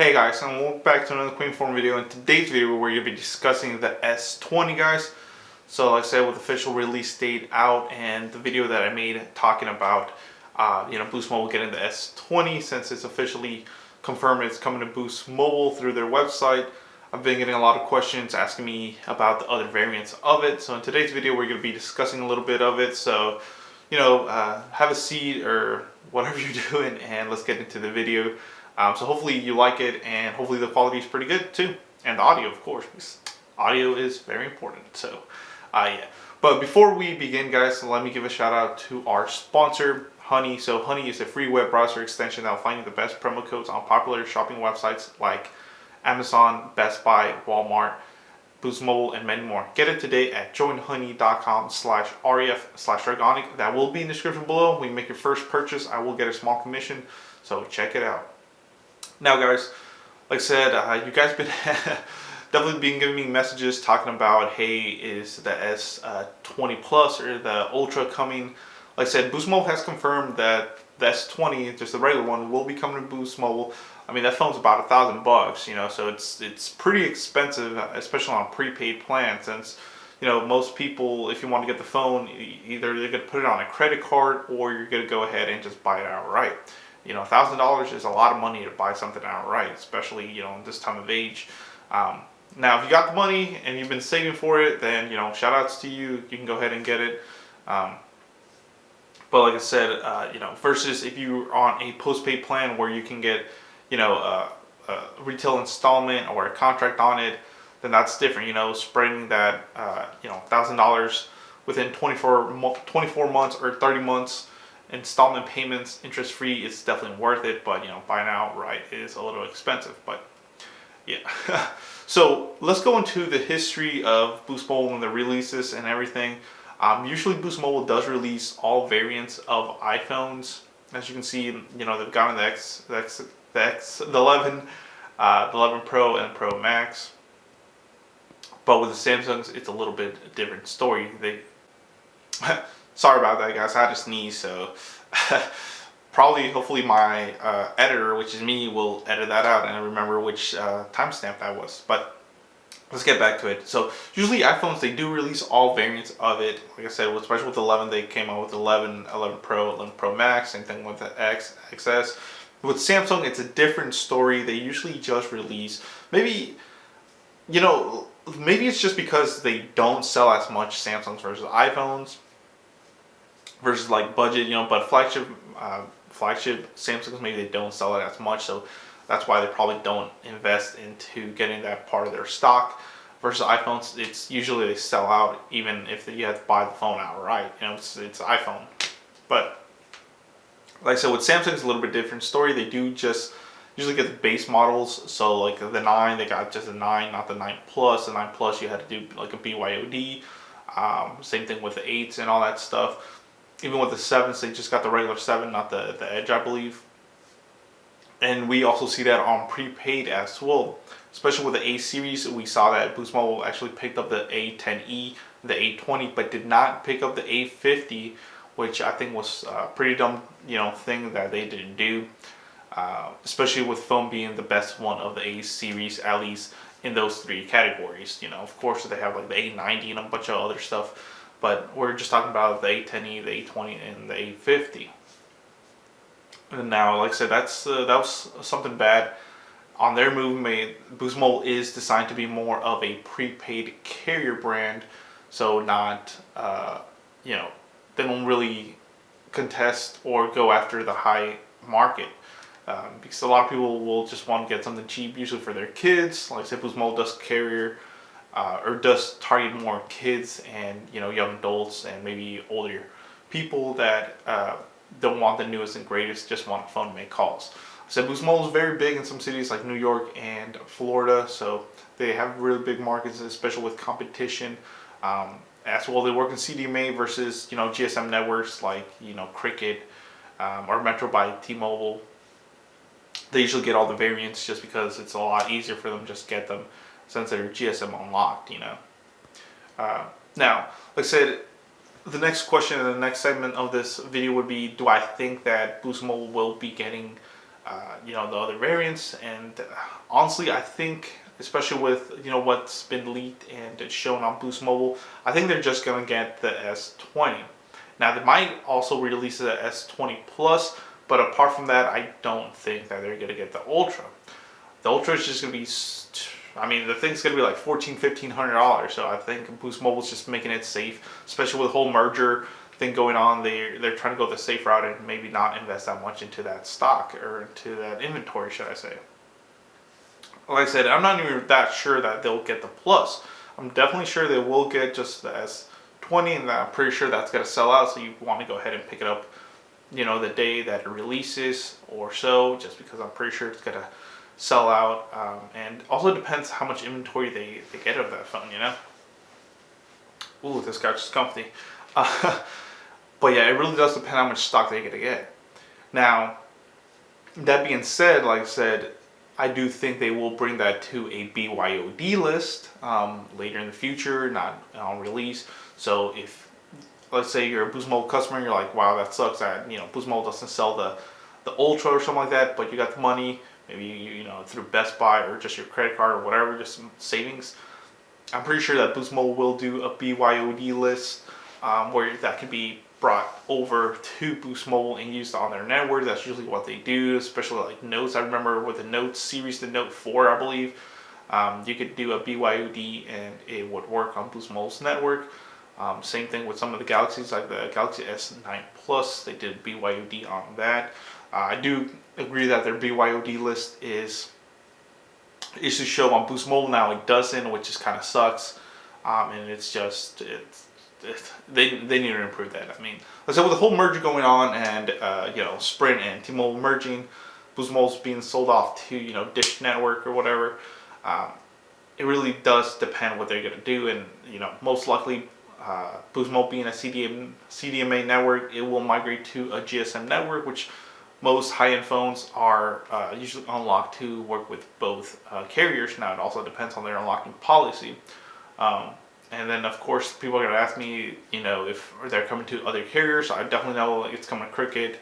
Hey guys, and welcome back to another Queen Form video. In today's video, we're going to be discussing the S20, guys. So like I said, with official release date out and the video that I made talking about, Boost Mobile getting the S20 since it's officially confirmed it's coming to Boost Mobile through their website. I've been getting a lot of questions asking me about the other variants of it. So in today's video, we're going to be discussing a little bit of it. So, have a seat or whatever you're doing and let's get into the video. So hopefully you like it, and hopefully the quality is pretty good too, and the audio, of course, because audio is very important. So yeah, but before we begin, guys, let me give a shout out to our sponsor, Honey. So Honey is a free web browser extension that will find you the best promo codes on popular shopping websites like Amazon, Best Buy, Walmart, Boost Mobile, and many more. Get it today at joinhoney.com/ref/ergonic. That will be in the description below. When you make your first purchase, I will get a small commission, so check it out. Now, guys, like I said, you guys been definitely been giving me messages talking about, hey, is the S20 Plus or the Ultra coming? Like I said, Boost Mobile has confirmed that the S20, just the regular one, will be coming to Boost Mobile. I mean, that phone's about $1,000, so it's pretty expensive, especially on a prepaid plan, since most people, if you want to get the phone, either they're going to put it on a credit card or you're going to go ahead and just buy it outright. $1,000 is a lot of money to buy something outright, especially in this time of age. Now, if you got the money and you've been saving for it, then shout outs to you. You can go ahead and get it. But like I said, versus if you're on a postpaid plan where you can get a retail installment or a contract on it, then that's different. Spreading that $1,000 within 24 months or 30 months. Installment payments, interest free, is definitely worth it, but buying outright is a little expensive. But yeah, so let's go into the history of Boost Mobile and the releases and everything. Usually Boost Mobile does release all variants of iPhones. As you can see, they've gotten the 11, the 11 Pro and Pro Max. But with the Samsungs, it's a little bit different story. Sorry about that, guys. I had to sneeze, so hopefully my editor, which is me, will edit that out and remember which timestamp that was. But let's get back to it. So usually iPhones, they do release all variants of it. Like I said, especially with 11, they came out with 11 Pro, 11 Pro Max, same thing with the XS. With Samsung, it's a different story. They usually just release, maybe it's just because they don't sell as much Samsungs versus iPhones. Versus like budget, but flagship Samsungs, maybe they don't sell it as much, so that's why they probably don't invest into getting that part of their stock. Versus iPhones, it's usually they sell out even if you have to buy the phone outright. It's iPhone. But like I said, with Samsung, it's a little bit different story. They do just usually get the base models. So like the 9, they got just a 9, not the 9 Plus. The 9 Plus, you had to do like a BYOD. Same thing with the 8s and all that stuff. Even with the 7s, they just got the regular 7, not the Edge, I believe. And we also see that on prepaid as well. Especially with the A series, we saw that Boost Mobile actually picked up the A10e, the A20, but did not pick up the A50, which I think was a pretty dumb, thing that they didn't do. Especially with phone being the best one of the A series, at least in those 3 categories. Of course, they have like the A90 and a bunch of other stuff. But we're just talking about the A10e, the A20, and the A50. And now, like I said, that was something bad on their move. Boost Mobile is designed to be more of a prepaid carrier brand, so not, they don't really contest or go after the high market. Because a lot of people will just want to get something cheap, usually for their kids. Like I said, Boost Mobile does carrier. Or does target more kids and young adults and maybe older people that don't want the newest and greatest, just want a phone to make calls. So Boost Mobile is very big in some cities like New York and Florida, so they have really big markets, especially with competition. As well, they work in CDMA versus GSM networks like Cricket or Metro by T-Mobile. They usually get all the variants just because it's a lot easier for them to just get them, since they're GSM unlocked, Now, like I said, the next question in the next segment of this video would be, do I think that Boost Mobile will be getting the other variants. And honestly, I think, especially with what's been leaked and shown on Boost Mobile, I think they're just gonna get the S20. Now they might also release the S20 Plus, but apart from that, I don't think that they're gonna get the Ultra. The Ultra is just gonna be, I mean, the thing's gonna be like $1,400-$1,500. So I think Boost Mobile's just making it safe, especially with the whole merger thing going on. They're trying to go the safe route and maybe not invest that much into that stock or into that inventory, should I say. Like I said, I'm not even that sure that they'll get the Plus. I'm definitely sure they will get just the S20, and I'm pretty sure that's gonna sell out. So you want to go ahead and pick it up, the day that it releases or so, just because I'm pretty sure it's gonna sell out. And also depends how much inventory they get of that phone. Ooh, this couch is comfy. But yeah, it really does depend how much stock they're gonna get. Now, that being said, like I said, I do think they will bring that to a BYOD list later in the future, not on release. So if, let's say you're a Boost Mobile customer and you're like, wow, that sucks that Boost Mobile doesn't sell the Ultra or something like that, but you got the money, maybe through Best Buy or just your credit card or whatever, just some savings. I'm pretty sure that Boost Mobile will do a BYOD list where that can be brought over to Boost Mobile and used on their network. That's usually what they do, especially like Notes. I remember with the Note series, the Note 4, I believe, you could do a BYOD and it would work on Boost Mobile's network. Same thing with some of the Galaxies, like the Galaxy S9 Plus, they did BYOD on that. I do agree that their BYOD list is to show on Boost Mobile. Now it doesn't, which just kind of sucks. And they need to improve that. I mean, like I said, with the whole merger going on and Sprint and T-Mobile merging, Boost Mobile's being sold off to Dish Network or whatever. It really does depend what they're gonna do, and most likely Boost Mobile being a CDMA network, it will migrate to a GSM network, which most high-end phones are usually unlocked to work with both carriers. Now it also depends on their unlocking policy. And then, of course, people are going to ask me, if they're coming to other carriers. I definitely know it's coming to Cricket,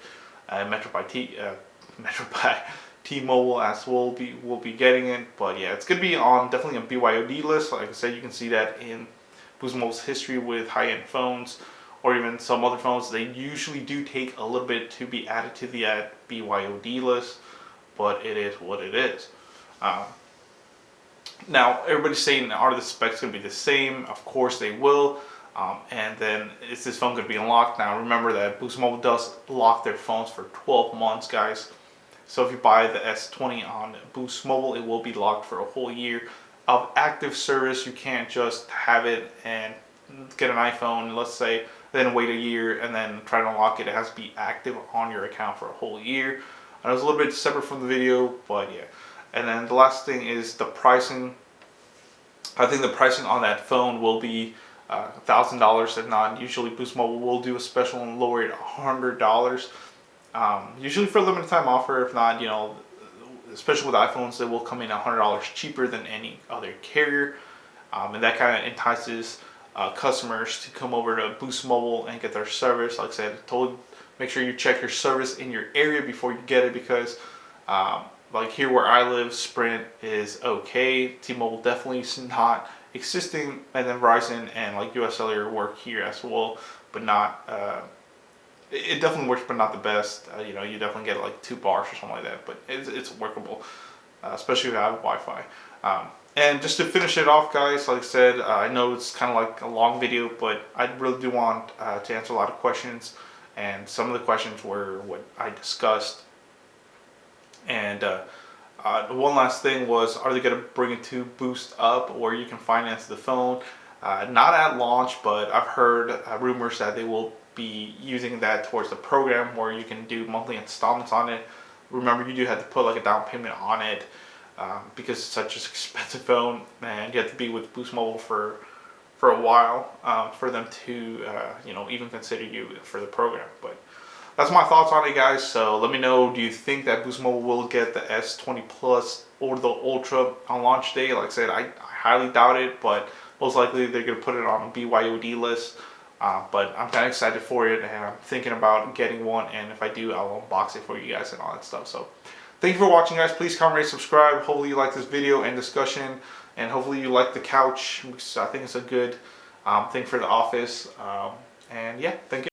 Metro by T-Mobile as we'll be getting it. But yeah, it's going to be on definitely a BYOD list. Like I said, you can see that in Boost Mobile's history with high-end phones or even some other phones. They usually do take a little bit to be added to the BYOD list, but it is what it is. Now, everybody's saying, are the specs going to be the same? Of course they will. And then, is this phone going to be unlocked? Now, remember that Boost Mobile does lock their phones for 12 months, guys. So if you buy the S20 on Boost Mobile, it will be locked for a whole year of active service. You can't just have it and get an iPhone, let's say, then wait a year and then try to unlock it. It has to be active on your account for a whole year. I know it's a little bit separate from the video, but yeah. And then the last thing is the pricing. I think the pricing on that phone will be $1,000. If not, usually Boost Mobile will do a special and lower it $100. Usually for a limited time offer. If not, especially with iPhones, they will come in $100 cheaper than any other carrier. And that kind of entices customers to come over to Boost Mobile and get their service. Like I said, totally make sure you check your service in your area before you get it, because like here where I live, Sprint is okay. T-Mobile definitely is not existing, and then Verizon and like US Cellular work here as well, but not. It definitely works, but not the best. You definitely get like 2 bars or something like that, but it's workable, especially if you have Wi-Fi. And just to finish it off, guys, like I said, I know it's kind of like a long video, but I really do want to answer a lot of questions, and some of the questions were what I discussed. And one last thing was, are they going to bring it to Boost Up, or you can finance the phone? Not at launch, but I've heard rumors that they will be using that towards the program where you can do monthly installments on it. Remember, you do have to put like a down payment on it because it's such an expensive phone, and you have to be with Boost Mobile for a while for them to even consider you for the program. But that's my thoughts on it, guys. So let me know, do you think that Boost Mobile will get the S20 Plus or the Ultra on launch day? Like I said, I highly doubt it, but most likely they're going to put it on a BYOD list. But I'm kind of excited for it, and I'm thinking about getting one, and if I do, I'll unbox it for you guys and all that stuff. So Thank you for watching, guys. Please comment, rate, subscribe. Hopefully you like this video and discussion, and hopefully you like the couch, because I think it's a good thing for the office. And yeah, thank you.